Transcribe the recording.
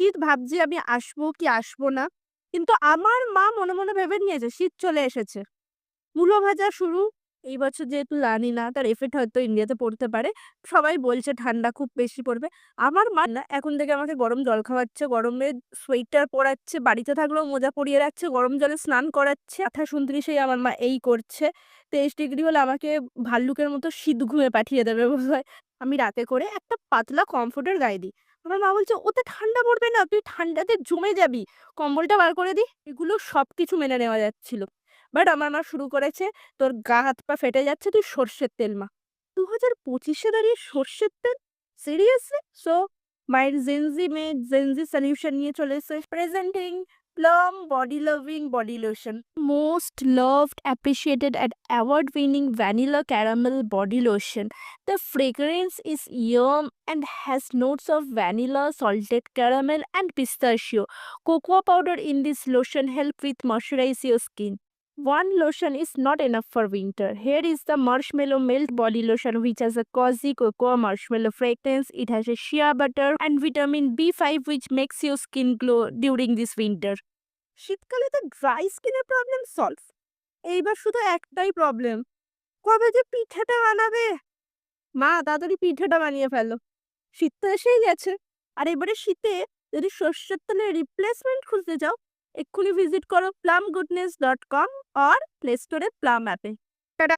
শীত ভাবছি আমি আসবো কি আসবো না। কিন্তু আমার মা মনে, মনে ভেবে নিয়েছে শীত চলে এসেছে। মূলো ভাজা শুরু। এই বছর যেহেতু জানি না তার ইফেক্ট হয়তো ইন্ডিয়াতে পড়তে পারে। সবাই বলছে ঠান্ডা খুব বেশি পড়বে। আমার মা না এখন থেকে আমাকে গরম জল খাওয়াচ্ছে, গরমে সোয়েটার পরাচ্ছে, বাড়িতে থাকলেও মোজা পরিয়ে রাখছে, গরম জলে স্নান করাচ্ছে। ২৮-২৯ আমার মা এই করছে। ২৩ ডিগ্রি হলে আমাকে ভাল্লুকের মতো শীত ঘুমে পাঠিয়ে দেবে বোধহয়। আমি রাতে করে একটা পাতলা কমফোর্টার গায়ে দিই। আমার মা বলছে, "ওতে ঠান্ডা পড়বে না, তুই ঠান্ডাতে জমে যাবি। কম্বলটা বার করে দিই।" এগুলো সবকিছু মেনে নেওয়া যাচ্ছিল। বাট আমার মা শুরু করেছে, "তোর গা হাত পা ফেটে যাচ্ছে, তুই সর্ষের তেল মা।" ২০২৫ এ দাঁড়িয়ে সর্ষের তেল? সিরিয়াসলি? সো মায়ের জেনজি মেয়ে জেনজি সলিউশন নিয়ে চলে এসেছে। Presenting Plum body loving body lotion. Most loved, appreciated and award winning vanilla caramel body lotion. The fragrance is yum and has notes of vanilla, salted caramel and pistachio. Cocoa powder in this lotion help with moisturize your skin. One lotion is not enough for winter. Here is the marshmallow melt body lotion, which has a cozy cocoa marshmallow fragrance. It has a shea butter and vitamin B5, which makes your skin glow during this winter. শীতকালে তো dry স্কিনের problem solve. এইবার শুধু একটাই problem, কবে যে পিঠেটা বানাবে? মা তাড়াতাড়ি পিঠেটা বানিয়ে ফেলো। শীত তো এসেই গেছে। আর এবারে শীতে যদি সর্ষের তেলের রিপ্লেসমেন্ট খুঁজতে চাও, এক্ষুনি ভিজিট করো plumgoodness.com অর প্লে স্টোরে প্লাম অ্যাপে।